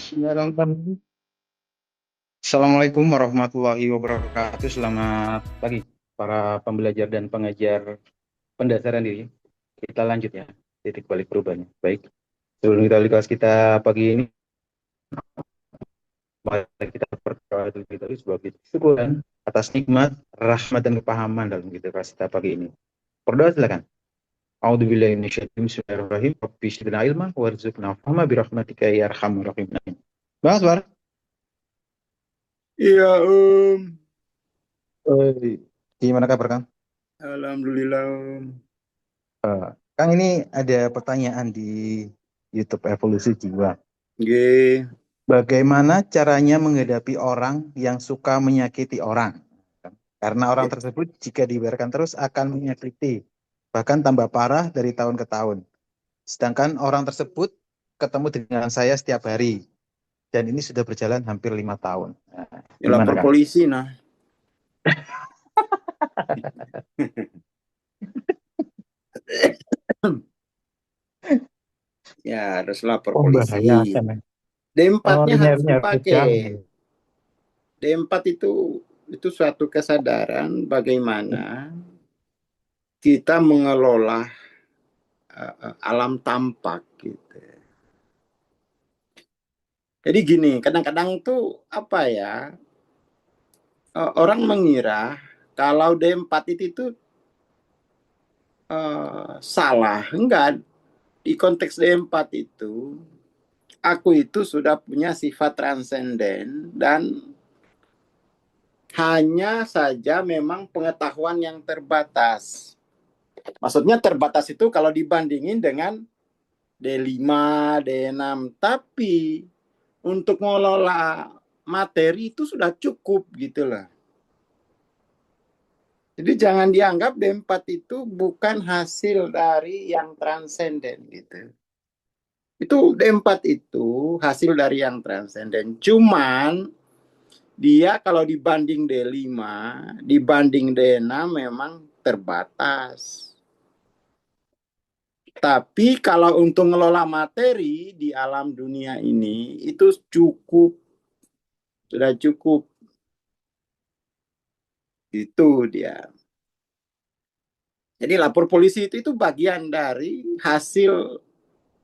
Bismillahirrahmanirrahim. Assalamualaikum warahmatullahi wabarakatuh. Selamat pagi para pembelajar dan pengajar pendasaran diri. Kita lanjut ya, titik balik perubahannya. Baik, sebelum kita balik kelas kita pagi ini, mari kita berdoa dulu kita sebagai syukuran atas nikmat, rahmat dan kepahaman dalam kita kelas kita pagi ini. Berdoa silakan. A'udzubillahi minasyaitonir bismillahirrahmanirrahim. Rabbi zidna ilma warzuqna fahma birahmatika ya arhamar rahimin. Bang Aswar. Iya, Gimana kabar Kang? Alhamdulillah, Kang, ini ada pertanyaan di YouTube Evolusi Jiwa. G. Bagaimana caranya menghadapi orang yang suka menyakiti orang? Karena orang tersebut jika dibiarkan terus akan menyakiti, bahkan tambah parah dari tahun ke tahun. Sedangkan orang tersebut ketemu dengan saya setiap hari, dan ini sudah berjalan hampir 5 tahun. Nah, Ya gimana lapor Kang? polisi nah. Ya harus lapor polisi. Membahayakan. Oh, D4-nya ini harus harusnya harus dipakai. dijamin. D4 itu suatu kesadaran bagaimana kita mengelola alam tampak gitu. Jadi gini, kadang-kadang tuh apa ya? Orang mengira kalau D4 itu salah. Enggak, di konteks D4 itu aku itu sudah punya sifat transenden dan hanya saja memang pengetahuan yang terbatas. Maksudnya terbatas itu kalau dibandingin dengan D5, D6. Tapi untuk mengelola materi itu sudah cukup gitu lah. Jadi jangan dianggap D4 itu bukan hasil dari yang transenden gitu. Itu D4 itu hasil dari yang transenden. Cuman dia kalau dibanding D5, dibanding D6 memang terbatas. Tapi kalau untuk ngelola materi di alam dunia ini itu cukup, sudah cukup. Itu dia. Jadi lapor polisi itu bagian dari hasil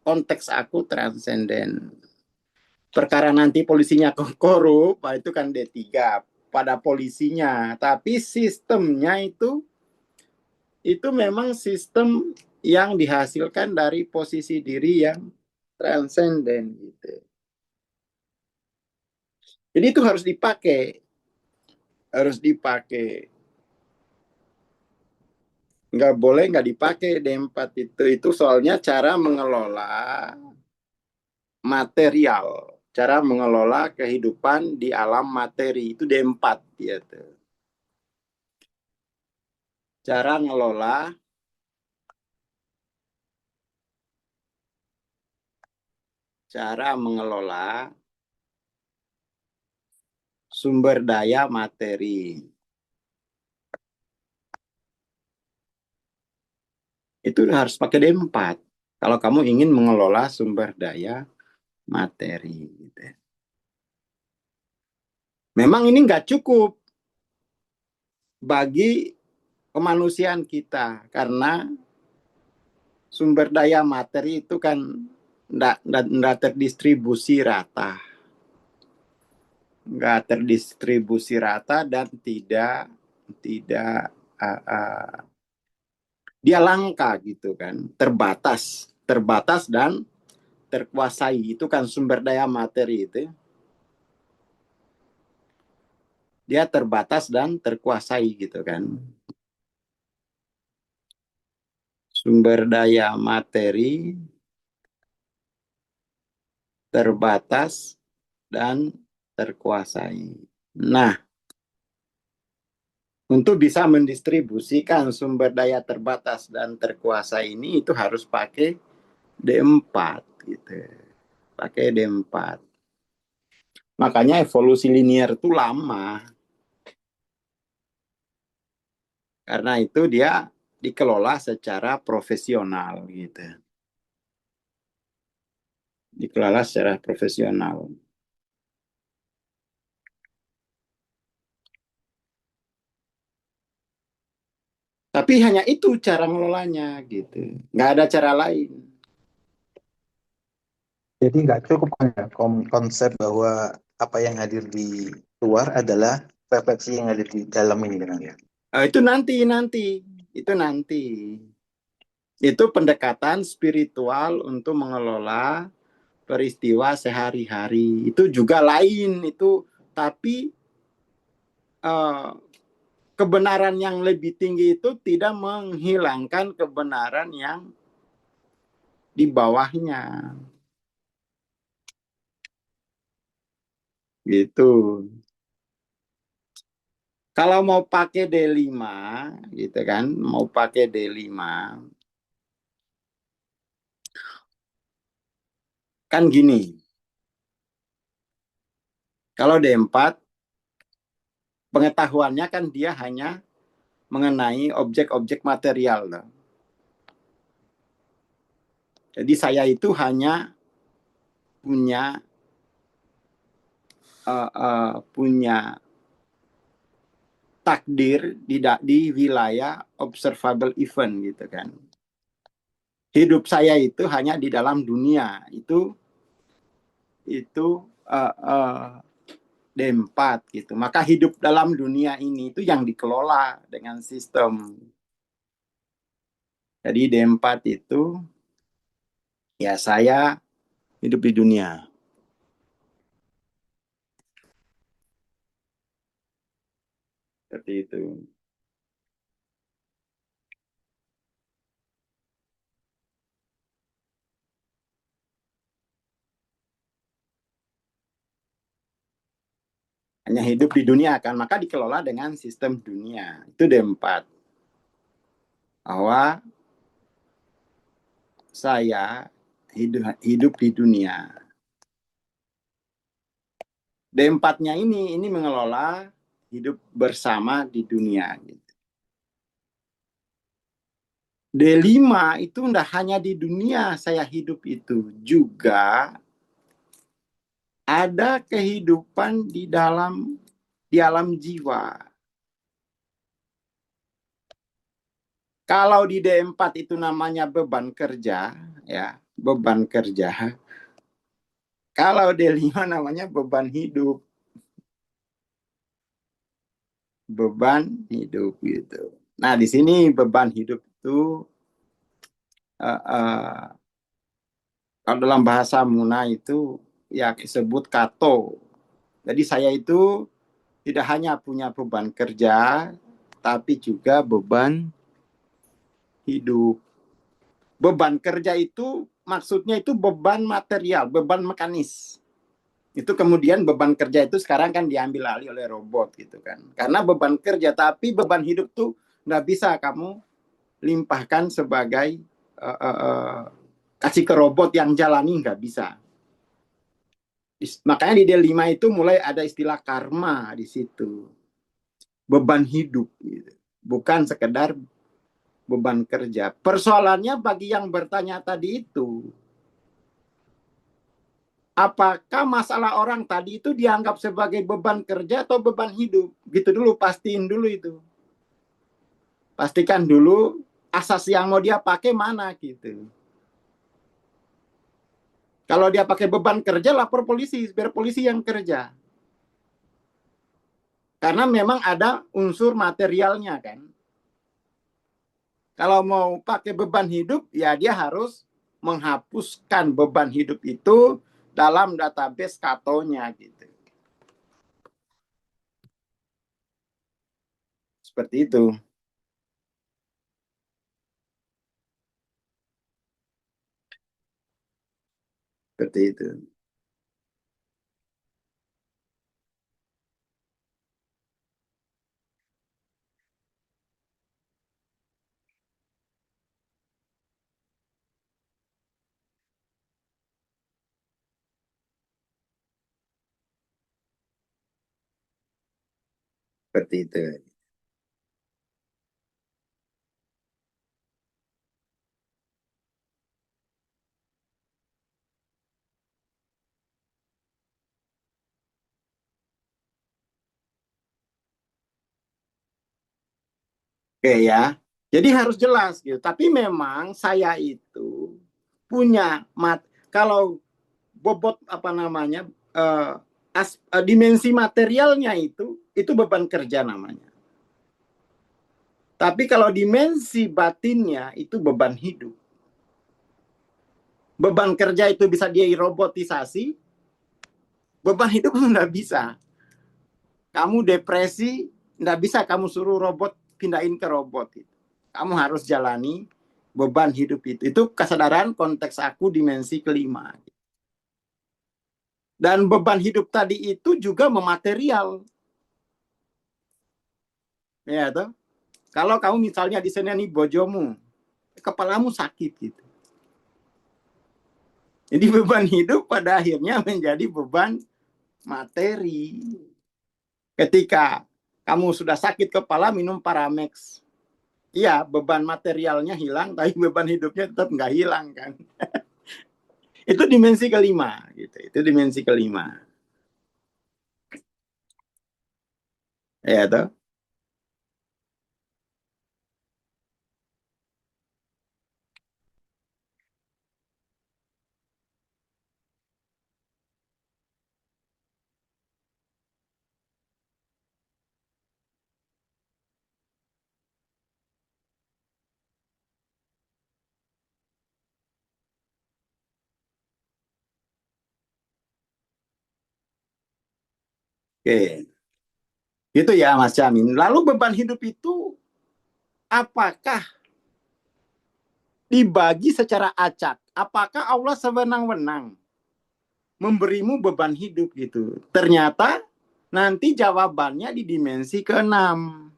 konteks aku transenden. Perkara nanti polisinya korup, itu kan D3 pada polisinya. Tapi sistemnya itu memang sistem yang dihasilkan dari posisi diri yang transenden gitu. Jadi itu harus dipakai. Nggak boleh nggak dipakai D4 itu. Itu soalnya cara mengelola material, cara mengelola kehidupan di alam materi itu D4 gitu. Cara mengelola sumber daya materi. Itu harus pakai D4 kalau kamu ingin mengelola sumber daya materi. Gitu. Memang ini nggak cukup bagi kemanusiaan kita karena sumber daya materi itu kan nggak terdistribusi rata. Nggak terdistribusi rata dan tidak dia langka gitu kan, terbatas dan terkuasai. Itu kan sumber daya materi itu. Dia terbatas dan terkuasai gitu kan. Sumber daya materi terbatas dan terkuasai. Nah, untuk bisa mendistribusikan sumber daya terbatas dan terkuasai ini itu harus pakai D4 gitu. Pakai D4. Makanya evolusi linier itu lama. Karena itu dia dikelola secara profesional gitu. Dikelola secara profesional. Tapi hanya itu cara ngelolanya gitu. Nggak ada cara lain. Jadi nggak cukup kan ya konsep bahwa apa yang hadir di luar adalah refleksi yang ada di dalam ini kan ya. Itu itu nanti. Itu pendekatan spiritual untuk mengelola peristiwa sehari-hari. Itu juga lain itu, tapi eh, kebenaran yang lebih tinggi itu tidak menghilangkan kebenaran yang di bawahnya. Gitu. Kalau mau pakai D5 gitu kan, mau pakai D5 kan gini. Kalau D4 pengetahuannya kan dia hanya mengenai objek-objek material. Loh. Jadi saya itu hanya punya punya takdir di wilayah observable event gitu kan. Hidup saya itu hanya di dalam dunia itu uh, uh, D4 gitu. Maka hidup dalam dunia ini itu yang dikelola dengan sistem. Jadi D4 itu ya saya hidup di dunia. Seperti itu. Hanya hidup di dunia kan, maka dikelola dengan sistem dunia. Itu D4. Bahwa saya hidup di dunia. D4-nya ini mengelola hidup bersama di dunia. D5 itu tidak hanya di dunia saya hidup itu, juga ada kehidupan di alam jiwa. Kalau di D4 itu namanya beban kerja, ya, beban kerja. Kalau D5 namanya beban hidup, beban hidup gitu. Nah, di sini beban hidup itu uh, uh, kalau dalam bahasa Muna itu ya disebut kato. Jadi saya itu tidak hanya punya beban kerja, tapi juga beban hidup. Beban kerja itu maksudnya itu beban material, beban mekanis. Itu kemudian beban kerja itu sekarang kan diambil alih oleh robot gitu kan. Karena beban kerja, tapi beban hidup tuh nggak bisa kamu limpahkan sebagai kasih ke robot yang jalani, nggak bisa. Makanya di D5 itu mulai ada istilah karma di situ. Beban hidup gitu. Bukan sekedar beban kerja. Persoalannya bagi yang bertanya tadi itu, apakah masalah orang tadi itu dianggap sebagai beban kerja atau beban hidup? Gitu dulu, pastiin dulu itu. Pastikan dulu asas yang mau dia pakai mana gitu. Kalau dia pakai beban kerja, lapor polisi, biar polisi yang kerja. Karena memang ada unsur materialnya kan. Kalau mau pakai beban hidup, ya dia harus menghapuskan beban hidup itu dalam database katonya gitu. Seperti itu. Seperti itu. Seperti itu. Oke ya. Jadi harus jelas gitu. Tapi memang saya itu punya kalau bobot apa namanya dimensi materialnya itu beban kerja namanya. Tapi kalau dimensi batinnya itu beban hidup. Beban kerja itu bisa dia robotisasi, beban hidup nggak bisa. Kamu depresi, nggak bisa kamu suruh robot pindahin ke robot. Kamu harus jalani beban hidup itu. Itu kesadaran konteks aku dimensi kelima. Dan beban hidup tadi itu juga mematerial. Ya, toh? Kalau kamu misalnya di sini nih bojomu, kepalamu sakit gitu. Jadi beban hidup pada akhirnya menjadi beban materi. Ketika kamu sudah sakit kepala, minum Paramex. Iya, beban materialnya hilang, tapi beban hidupnya tetap nggak hilang kan. Itu dimensi kelima, gitu. Itu dimensi kelima. Ya toh. Oke. Itu ya Mas Jamin. Lalu beban hidup itu apakah dibagi secara acak? Apakah Allah sewenang-wenang memberimu beban hidup gitu? Ternyata nanti jawabannya di dimensi keenam.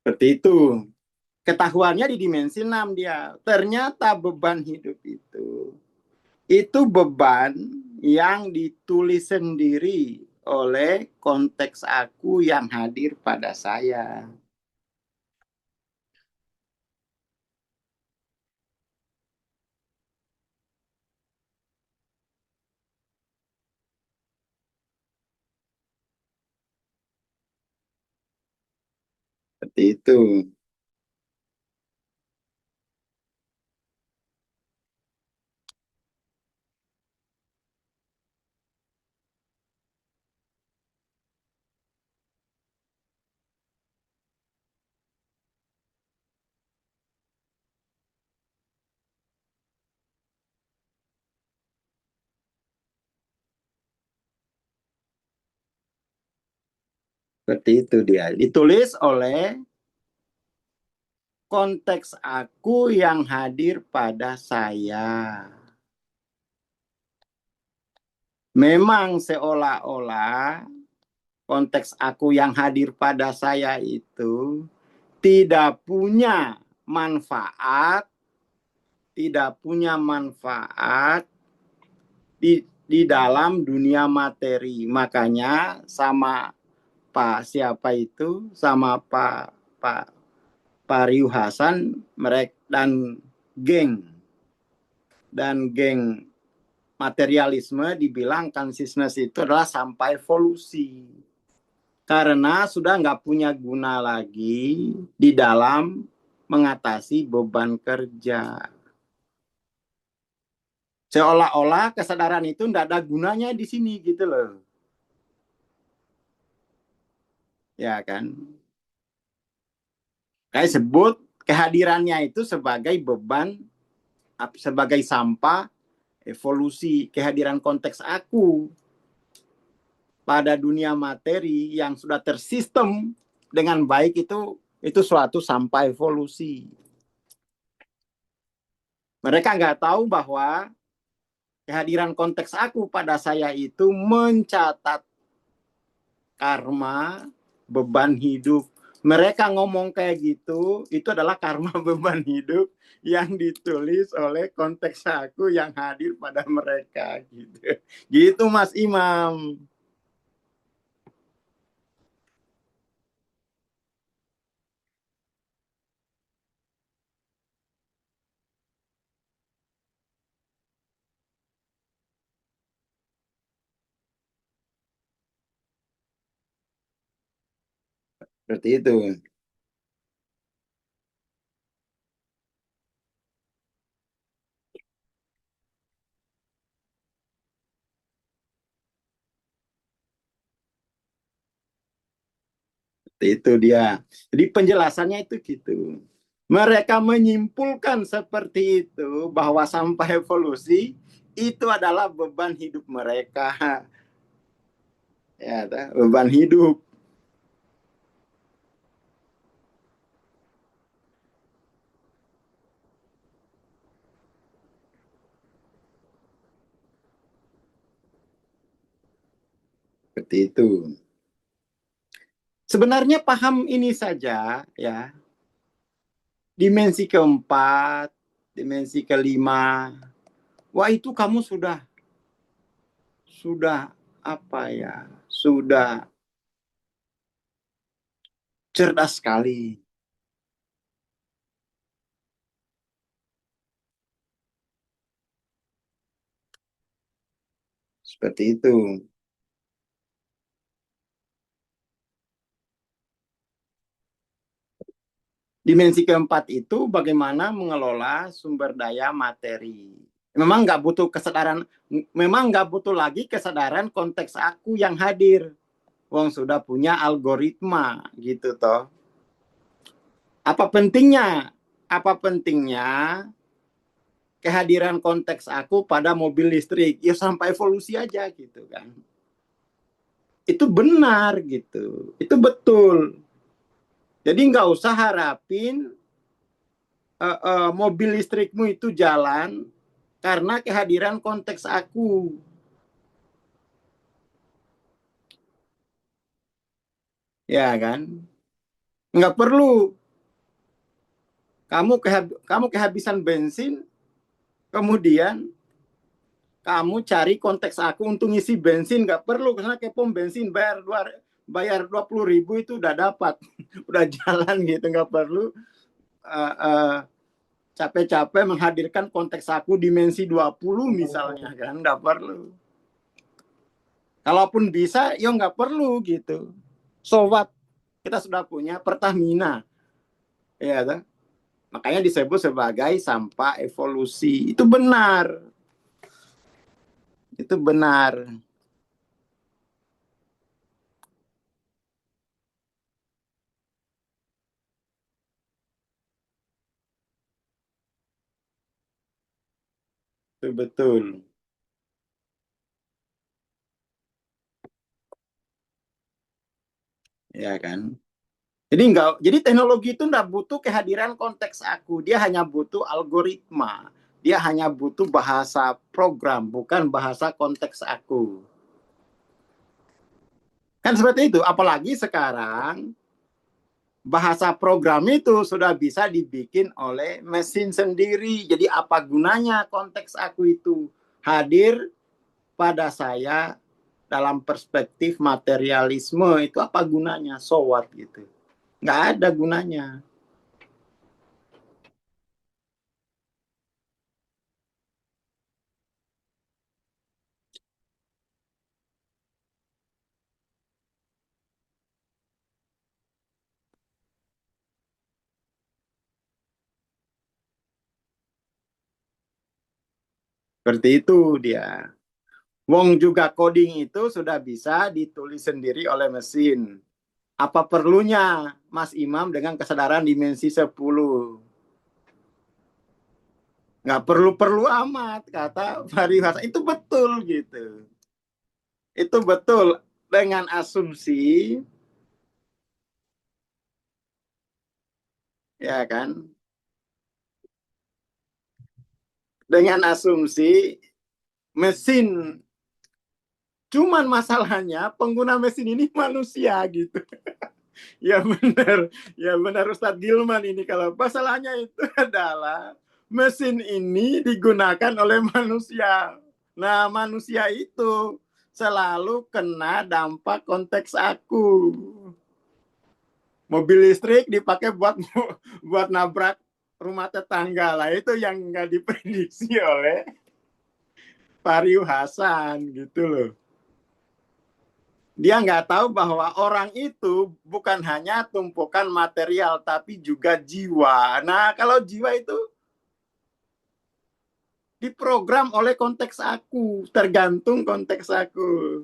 Seperti itu. Ketahuannya di dimensi 6 dia. Ternyata beban hidup itu beban yang ditulis sendiri oleh konteks aku yang hadir pada saya. Seperti itu. Seperti itu dia. Ditulis oleh konteks aku yang hadir pada saya. Memang seolah-olah konteks aku yang hadir pada saya itu tidak punya manfaat, tidak punya manfaat di dalam dunia materi. Makanya sama Pak siapa itu, sama Pak Riu Hasan, mereka dan geng materialisme dibilang consciousness itu adalah sampai evolusi. Karena sudah nggak punya guna lagi di dalam mengatasi beban kerja. Seolah-olah kesadaran itu tidak ada gunanya di sini gitu loh. Ya kan? Kayak sebut kehadirannya itu sebagai beban, sebagai sampah evolusi kehadiran konteks aku pada dunia materi yang sudah tersistem dengan baik itu suatu sampah evolusi. Mereka nggak tahu bahwa kehadiran konteks aku pada saya itu mencatat karma, beban hidup, Mereka ngomong kayak gitu, itu adalah karma beban hidup yang ditulis oleh konteks aku yang hadir pada mereka gitu. Gitu Mas Imam. Seperti itu. Itu dia. Jadi penjelasannya itu gitu. Mereka menyimpulkan seperti itu bahwa sampai evolusi itu adalah beban hidup mereka. Ya, beban hidup. Seperti itu. Sebenarnya paham ini saja ya. Dimensi keempat, dimensi kelima. Wah, itu kamu sudah apa ya? Sudah cerdas sekali. Seperti itu. Dimensi keempat itu bagaimana mengelola sumber daya materi. Memang nggak butuh kesadaran, memang nggak butuh lagi kesadaran konteks aku yang hadir. Wong sudah punya algoritma gitu toh. Apa pentingnya? Apa pentingnya kehadiran konteks aku pada mobil listrik? Ya sampai evolusi aja gitu kan. Itu benar gitu. Itu betul. Jadi nggak usah harapin mobil listrikmu itu jalan karena kehadiran konteks aku, ya kan? Nggak perlu kamu kehabisan bensin, kemudian kamu cari konteks aku untuk ngisi bensin, nggak perlu karena ke pom bensin bayar 20.000 itu udah dapat, udah jalan gitu, nggak perlu uh, uh, capek-capek menghadirkan konteks aku dimensi 20 misalnya kan, nggak perlu. Kalaupun bisa, ya nggak perlu gitu. So what? Kita sudah punya Pertamina, ya kan? Makanya disebut sebagai sampah evolusi. Itu benar, itu benar, itu betul, ya kan? Jadi teknologi itu nggak butuh kehadiran konteks aku, dia hanya butuh algoritma, dia hanya butuh bahasa program, bukan bahasa konteks aku. Kan seperti itu. Apalagi sekarang bahasa program itu sudah bisa dibikin oleh mesin sendiri. Jadi apa gunanya konteks aku itu hadir pada saya dalam perspektif materialisme, itu apa gunanya? So what gitu. Nggak ada gunanya. Seperti itu dia. Wong juga coding itu sudah bisa ditulis sendiri oleh mesin. Apa perlunya Mas Imam dengan kesadaran dimensi 10? Nggak perlu-perlu amat, kata Fahri Hasan. Itu betul gitu. Itu betul dengan asumsi, ya kan? Dengan asumsi mesin. Cuman masalahnya pengguna mesin ini manusia gitu. Ya benar Ustadz Gilman ini. Kalau masalahnya itu adalah mesin ini digunakan oleh manusia. Nah, manusia itu selalu kena dampak konteks aku. Mobil listrik dipakai buat nabrak rumah tetangga lah, itu yang nggak diprediksi oleh Fariu Hasan gitu loh. Dia nggak tahu bahwa orang itu bukan hanya tumpukan material, tapi juga jiwa. Nah, kalau jiwa itu diprogram oleh konteks aku, tergantung konteks aku.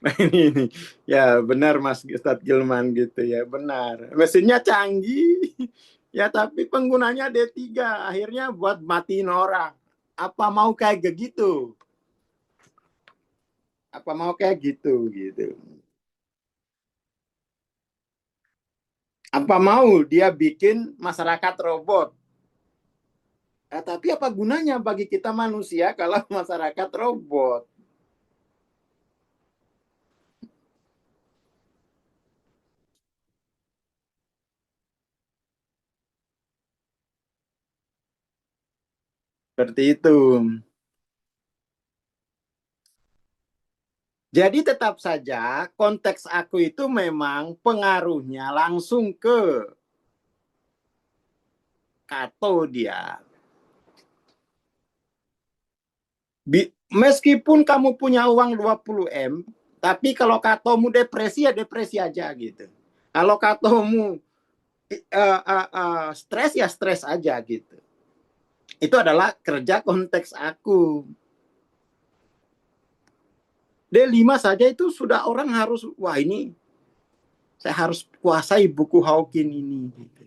Nah, ini. Ya benar Mas Ustadz Gilman gitu ya, benar. Mesinnya canggih, ya tapi penggunanya D3, akhirnya buat matiin orang. Apa mau kayak gitu? Apa mau kayak gitu gitu? Apa mau dia bikin masyarakat robot? Tapi apa gunanya bagi kita manusia kalau masyarakat robot? Seperti itu. Jadi tetap saja konteks aku itu memang pengaruhnya langsung ke Kato dia. Meskipun kamu punya uang 20 M, tapi kalau katomu depresi ya depresi aja gitu. Kalau katomu stres ya stres aja gitu. Itu adalah kerja konteks aku. D5 saja itu sudah orang harus, wah ini saya harus kuasai buku Hawking ini gitu.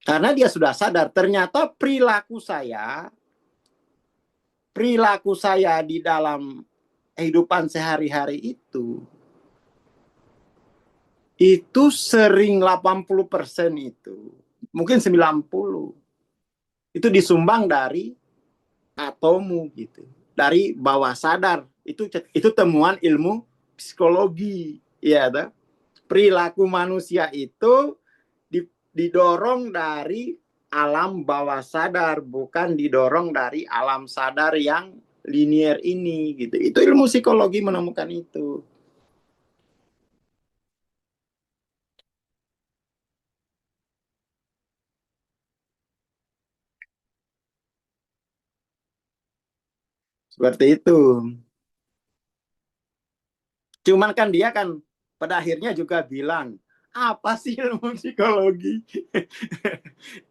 Karena dia sudah sadar ternyata perilaku saya di dalam kehidupan sehari-hari itu sering 80% itu, mungkin 90 itu disumbang dari atomu gitu, dari bawah sadar. Itu temuan ilmu psikologi, ya, perilaku manusia itu didorong dari alam bawah sadar, bukan didorong dari alam sadar yang linier ini gitu. Itu ilmu psikologi menemukan itu. Seperti itu. Cuman kan dia kan pada akhirnya juga bilang, apa sih ilmu psikologi?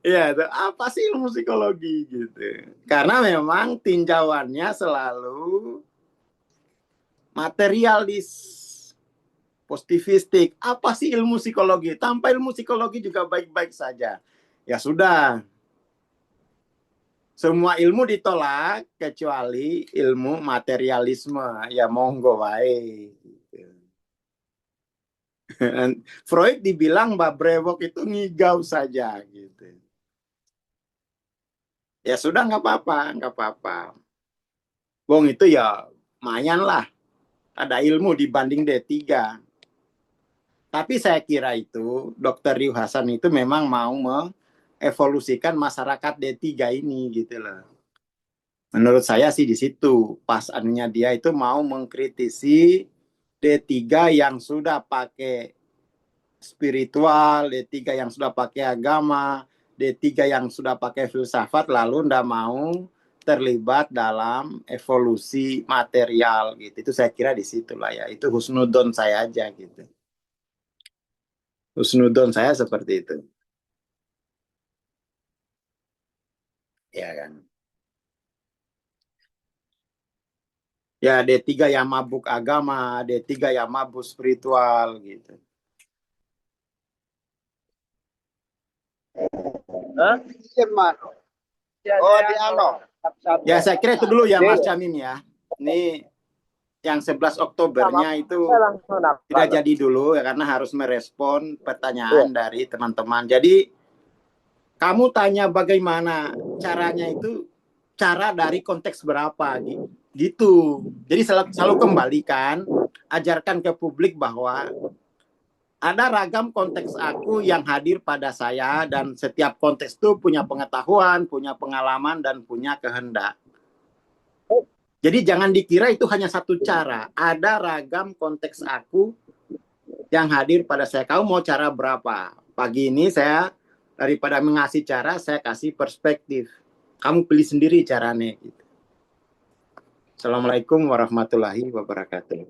Ya, apa sih ilmu psikologi gitu. Karena memang tinjauannya selalu materialis, positivistik. Apa sih ilmu psikologi? Tanpa ilmu psikologi juga baik-baik saja. Ya sudah, semua ilmu ditolak kecuali ilmu materialisme. Ya monggo baik. Freud dibilang Mbak Brewok itu ngigau saja gitu. Ya sudah nggak apa-apa, nggak apa-apa. Wong itu ya lumayan lah, ada ilmu dibanding D3. Tapi saya kira itu Dr. Ryu Hasan itu memang mau mengevolusikan masyarakat D3 ini gitu loh. Menurut saya sih di situ pas anunya dia itu mau mengkritisi D3 yang sudah pakai spiritual, D3 yang sudah pakai agama, D3 yang sudah pakai filsafat, lalu ndak mau terlibat dalam evolusi material gitu. Itu saya kira di situ lah ya. Itu husnudon saya aja gitu. Husnudon saya seperti itu. Ya kan. Ya D3 yang mabuk agama, D3 yang mabuk spiritual gitu. Hah? Oh, di ano? Ya saya kira itu dulu ya Mas Camim ya. Ini yang 11 Oktobernya itu tidak jadi dulu ya karena harus merespon pertanyaan dari teman-teman. Jadi kamu tanya bagaimana caranya itu, cara dari konteks berapa gitu. Jadi selalu kembalikan ajarkan ke publik bahwa ada ragam konteks aku yang hadir pada saya, dan setiap konteks itu punya pengetahuan, punya pengalaman, dan punya kehendak. Jadi jangan dikira itu hanya satu cara. Ada ragam konteks aku yang hadir pada saya. Kamu mau cara berapa? Pagi ini saya, daripada mengasih cara, saya kasih perspektif. Kamu pilih sendiri caranya. Assalamualaikum warahmatullahi wabarakatuh.